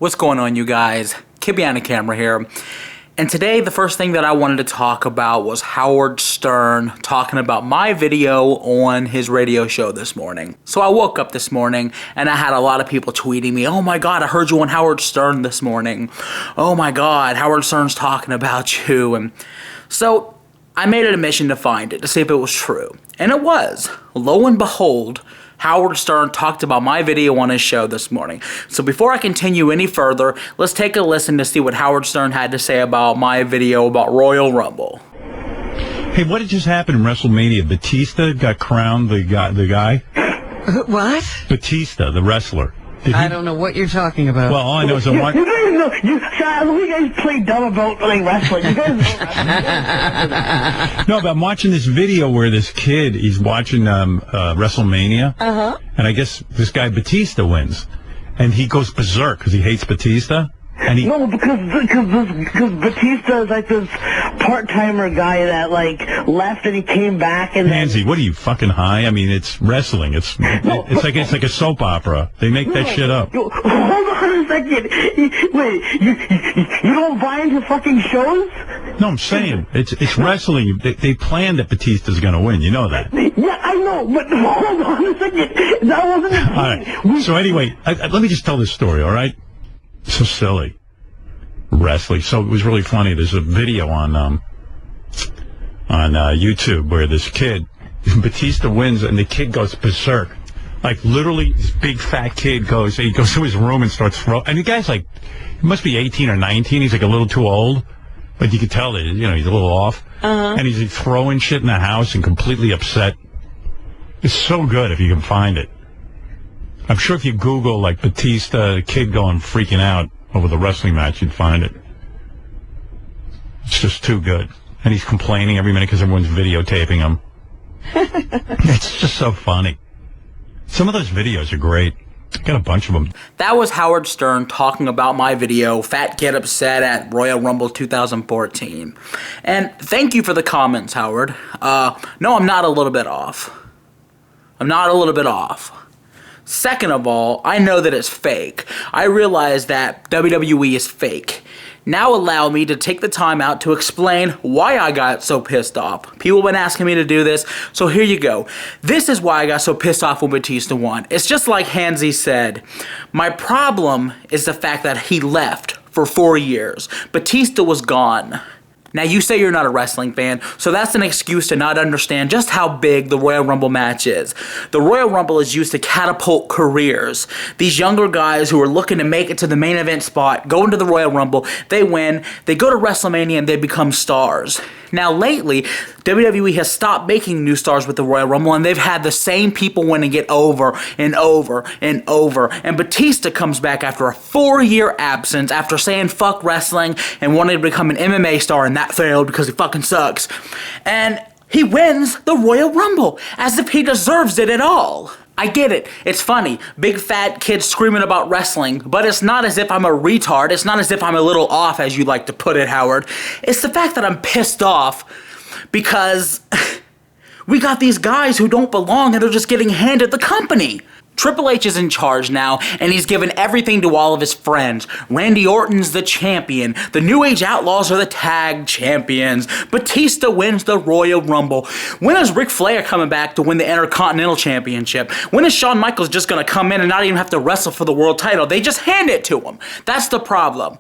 What's going on, you guys? KidBehindACamera here. And today, the first thing that I wanted to talk about was Howard Stern talking about my video on his radio show this morning. So I woke up this morning and I had a lot of people tweeting me, "Oh my God, I heard you on Howard Stern this morning. Oh my God, Howard Stern's talking about you." And so I made it a mission to find it, to see if it was true. And it was. Lo and behold, Howard Stern talked about my video on his show this morning. So before I continue any further, let's take a listen to see what Howard Stern had to say about my video about Royal Rumble. Hey, what had just happened in WrestleMania? Batista got crowned the guy? What? Batista, the wrestler. I don't know what you're talking about. Well, all I know is You guys know, you guys play dumb about like wrestling. You guys know wrestling. No, but I'm watching this video where this kid, he's watching WrestleMania. Uh-huh. And I guess this guy Batista wins. And he goes berserk because he hates Batista. And he... No, because Batista is like this part-timer guy that like left and he came back and Pansy, what are you, fucking high? I mean, it's wrestling. It's like a soap opera. They make that shit up. Hold on a second. Wait, you don't buy into fucking shows? No, I'm saying it's wrestling. They planned that Batista's going to win. You know that. Yeah, I know, but hold on a second. That wasn't the point. All right. So anyway, let me just tell this story, all right? So silly. Wrestling. So it was really funny. There's a video on YouTube where this kid, Batista wins, and the kid goes berserk. Like, literally, this big fat kid goes to his room and starts throwing. And the guy's like, he must be 18 or 19. He's like a little too old. But you could tell that, you know, he's a little off. Uh-huh. And he's like, throwing shit in the house and completely upset. It's so good if you can find it. I'm sure if you Google, like, Batista, kid going freaking out over the wrestling match, you'd find it. It's just too good. And he's complaining every minute because everyone's videotaping him. It's just so funny. Some of those videos are great. I got a bunch of them. That was Howard Stern talking about my video, Fat Kid Upset at Royal Rumble 2014. And thank you for the comments, Howard. No, I'm not a little bit off. I'm not a little bit off. Second of all, I know that it's fake. I realize that WWE is fake. Now allow me to take the time out to explain why I got so pissed off. People have been asking me to do this, so here you go. This is why I got so pissed off when Batista won. It's just like Hansy said. My problem is the fact that he left for 4 years. Batista was gone. Now, you say you're not a wrestling fan, so that's an excuse to not understand just how big the Royal Rumble match is. The Royal Rumble is used to catapult careers. These younger guys who are looking to make it to the main event spot go into the Royal Rumble, they win, they go to WrestleMania, and they become stars. Now, lately, WWE has stopped making new stars with the Royal Rumble, and they've had the same people winning it over and over and over. And Batista comes back after a 4-year absence, after saying fuck wrestling and wanting to become an MMA star, and that failed because he fucking sucks. And he wins the Royal Rumble, as if he deserves it at all. I get it. It's funny. Big fat kids screaming about wrestling, but it's not as if I'm a retard. It's not as if I'm a little off, as you like to put it, Howard. It's the fact that I'm pissed off because we got these guys who don't belong and they're just getting handed the company. Triple H is in charge now, and he's given everything to all of his friends. Randy Orton's the champion. The New Age Outlaws are the tag champions. Batista wins the Royal Rumble. When is Ric Flair coming back to win the Intercontinental Championship? When is Shawn Michaels just going to come in and not even have to wrestle for the world title? They just hand it to him. That's the problem.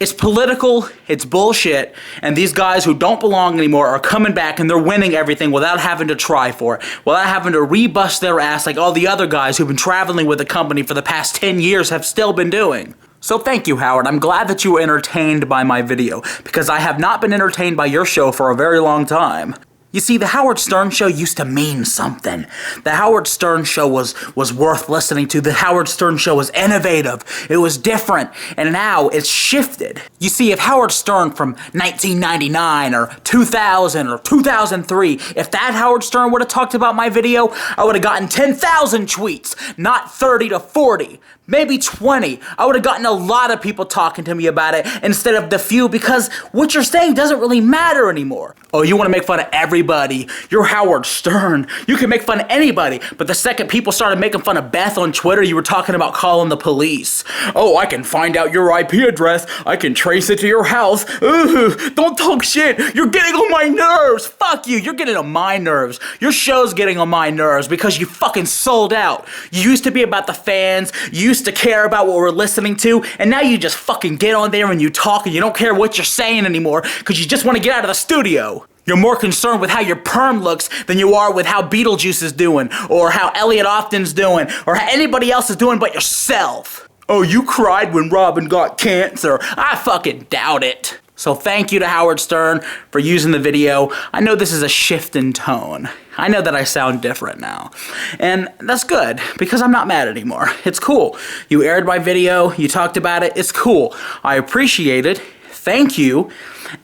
It's political, it's bullshit, and these guys who don't belong anymore are coming back and they're winning everything without having to try for it, without having to re-bust their ass like all the other guys who've been traveling with the company for the past 10 years have still been doing. So thank you, Howard. I'm glad that you were entertained by my video, because I have not been entertained by your show for a very long time. You see, the Howard Stern Show used to mean something. The Howard Stern Show was worth listening to. The Howard Stern Show was innovative. It was different. And now it's shifted. You see, if Howard Stern from 1999 or 2000 or 2003, if that Howard Stern would have talked about my video, I would have gotten 10,000 tweets, not 30 to 40. maybe 20, I would have gotten a lot of people talking to me about it instead of the few, because what you're saying doesn't really matter anymore. Oh, you want to make fun of everybody. You're Howard Stern. You can make fun of anybody. But the second people started making fun of Beth on Twitter, you were talking about calling the police. Oh, I can find out your IP address. I can trace it to your house. Ugh, don't talk shit. You're getting on my nerves. Fuck you. You're getting on my nerves. Your show's getting on my nerves because you fucking sold out. You used to be about the fans. You used to care about what we're listening to. And now you just fucking get on there and you talk and you don't care what you're saying anymore because you just want to get out of the studio. You're more concerned with how your perm looks than you are with how Beetlejuice is doing, or how Elliot Often's doing, or how anybody else is doing but yourself. Oh, you cried when Robin got cancer. I fucking doubt it. So thank you to Howard Stern for using the video. I know this is a shift in tone. I know that I sound different now. And that's good, because I'm not mad anymore. It's cool. You aired my video, you talked about it, it's cool. I appreciate it. Thank you.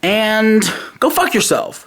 And go fuck yourself.